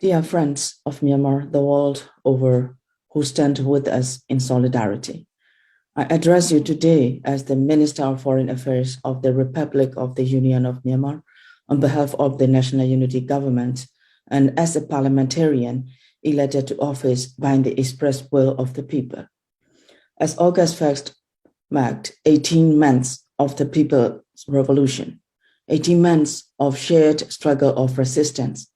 Dear friends of Myanmar, the world over, who stand with us in solidarity, I address you today as the Minister of Foreign Affairs of the Republic of the Union of Myanmar on behalf of the National Unity Government and as a parliamentarian elected to office by the express will of the people. As August 1st marked 18 months of the People's Revolution, 18 months of shared struggle of resistance,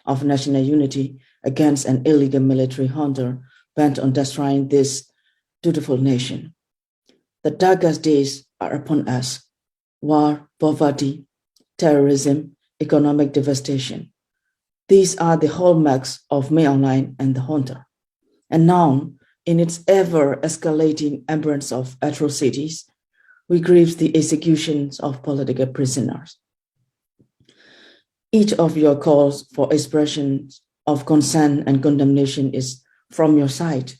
of national unity against an illegal military junta bent on destroying this dutiful nation. The darkest days are upon us: war, poverty, terrorism, economic devastation. These are the hallmarks of myanmar and the junta. And now, in its ever-escalating embrace of atrocities, we grieve the executions of political prisoners. Each of your calls for expressions of concern and condemnation is from your side,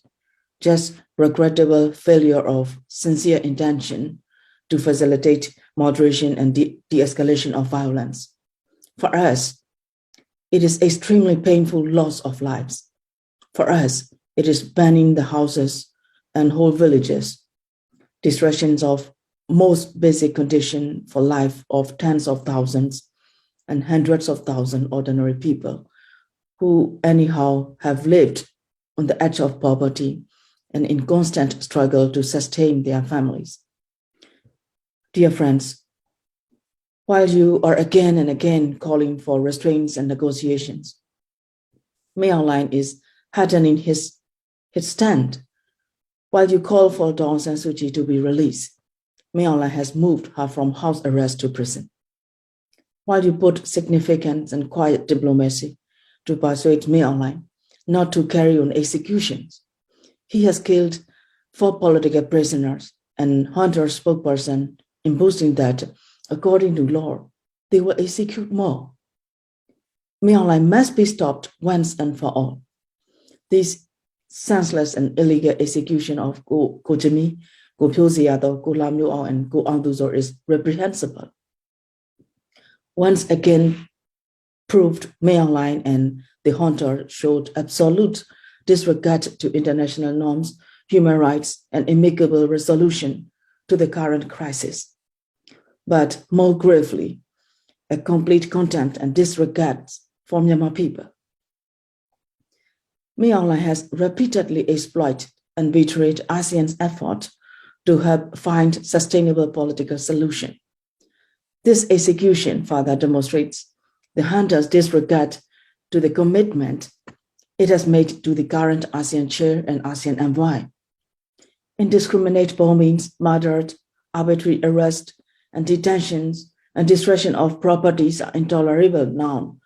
just regrettable failure of sincere intention to facilitate moderation and de-escalation of violence. For us, it is extremely painful loss of lives. For us, it is burning the houses and whole villages, destructions of most basic condition for life of tens of thousands and hundreds of thousands ordinary people who anyhow have lived on the edge of poverty and in constant struggle to sustain their families. Dear friends, while you are again and again calling for restraints and negotiations, Myanmar is hardening his stand. While you call for Dawn San Suu Kyi to be released, Myanmar has moved her from house arrest to prison. While you put significant and quiet diplomacy to persuade Myanmar not to carry on executions, he has killed 4 political prisoners and Hunter's spokesperson in boasting that, according to law, they will execute more. Myanmar must be stopped once and for all. This senseless and illegal execution of Ko Jimi, Ko Phyo Ziyado, Ko Lam Nyo Aung, and Ko Aung Duzor is reprehensible. Once again proved Myanmar and the junta showed absolute disregard to international norms, human rights, and amicable resolution to the current crisis. But more gravely, a complete contempt and disregard for Myanmar people. Myanmar has repeatedly exploited and betrayed ASEAN's effort to help find sustainable political solution. This execution further demonstrates the junta's disregard to the commitment it has made to the current ASEAN chair and ASEAN envoy. Indiscriminate bombings, murder, arbitrary arrest, and detentions and destruction of properties are intolerable now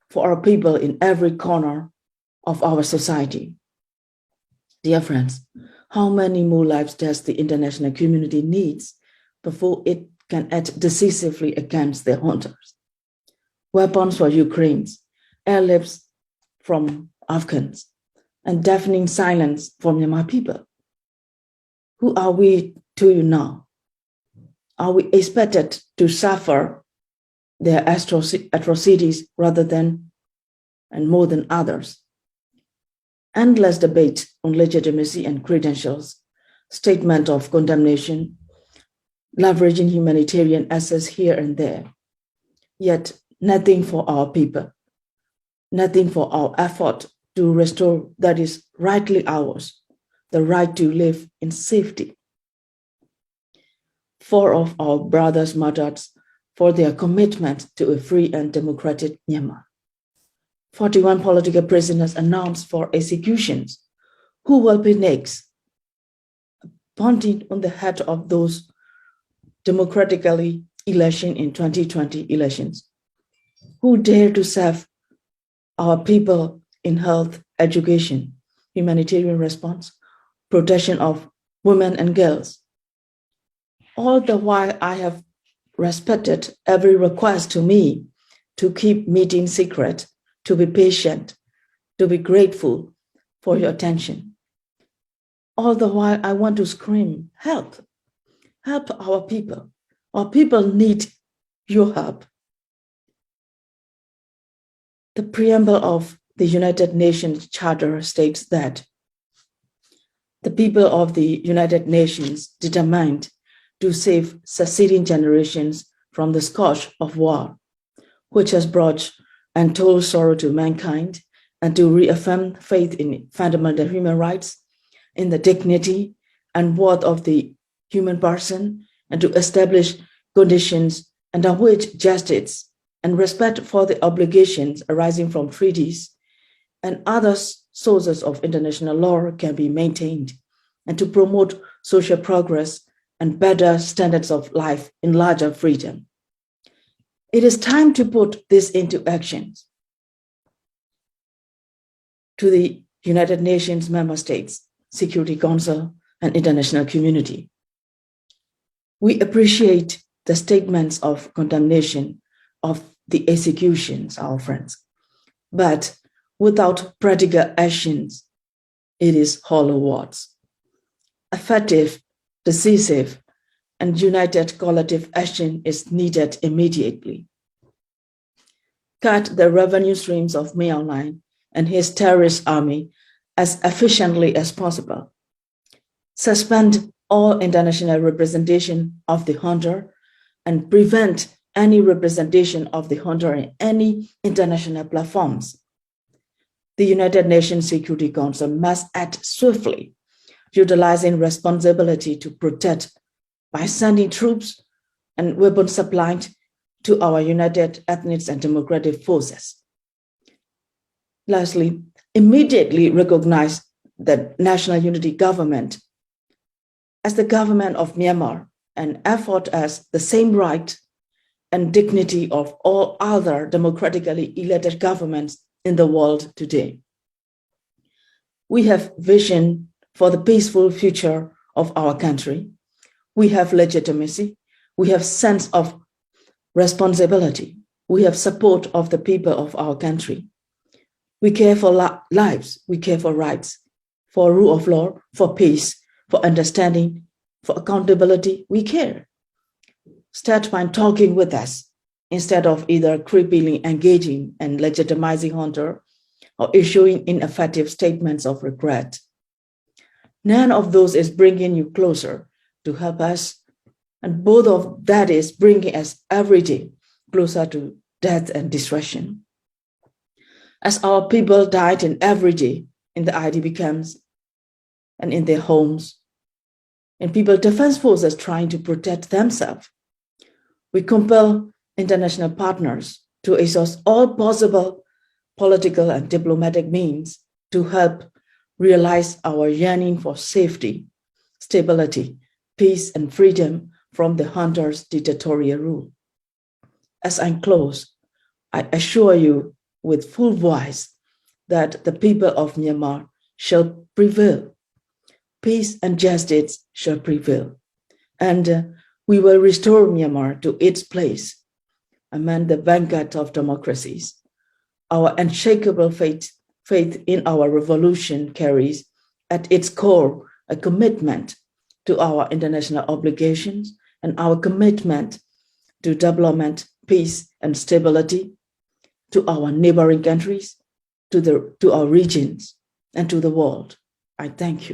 for our people in every corner of our society. Dear friends, how many more lives does the international community need before it can act decisively against the hunters? Weapons for Ukraine's, airlifts from Afghans, and deafening silence from Myanmar people. Who are we to you now? Are we expected to suffer their atrocities rather than and more than others? Endless debate on legitimacy and credentials, statement of condemnation, leveraging humanitarian access here and there. Yet nothing for our people, nothing for our effort to restore that is rightly ours, the right to live in safety. 4 of our brothers martyred for their commitment to a free and democratic Myanmar. 41 political prisoners announced for executions. Who will be next? Pointing on the head of those democratically elected in 2020 elections. Who dare to serve our people in health, education, humanitarian response, protection of women and girls? All the while I have respected every request to me to keep meeting secret, to be patient, to be grateful for your attention. All the while I want to scream, help, help our people. Our people need your help. The preamble of the United Nations Charter states that the people of the United Nations determined to save succeeding generations from the scourge of war, which has brought untold sorrow to mankind, and to reaffirm faith in fundamental human rights, in the dignity and worth of the human person, and to establish conditions under which justice and respect for the obligations arising from treaties and other sources of international law can be maintained, and to promote social progress and better standards of life in larger freedom. It is time to put this into action. To the United Nations member states, Security Council, and international community, we appreciate the statements of condemnation of the executions, our friends, but without practical actions, it is hollow words. Effective, decisive, and united collective action is needed immediately. Cut the revenue streams of Myanmar and his terrorist army as efficiently as possible. Suspend all international representation of the junta and prevent any representation of the junta in any international platforms. The United Nations Security Council must act swiftly, utilizing responsibility to protect by sending troops and weapons supplied to our united ethnic and democratic forces. Lastly, immediately recognize the National Unity Government as the government of Myanmar and afford us the same right and dignity of all other democratically elected governments in the world today. We have vision for the peaceful future of our country. We have legitimacy. We have sense of responsibility. We have support of the people of our country. We care for lives. We care for rights, for rule of law, for peace, for understanding, for accountability. We care. Start by talking with us instead of either creepily engaging and legitimizing junta or issuing ineffective statements of regret. None of those is bringing you closer to help us, and both of that is bringing us every day closer to death and destruction. As our people died in every day in the IDP camps and in their homes, and people defense forces trying to protect themselves, we compel international partners to exhaust all possible political and diplomatic means to help realize our yearning for safety, stability, peace, and freedom from the junta's dictatorial rule. As I close, I assure you with full voice that the people of Myanmar shall prevail. Peace and justice shall prevail. And we will restore Myanmar to its place among the vanguard of democracies. Our unshakable faith in our revolution carries at its core a commitment to our international obligations and our commitment to development, peace, and stability, to our neighboring countries, to our regions, and to the world. I thank you.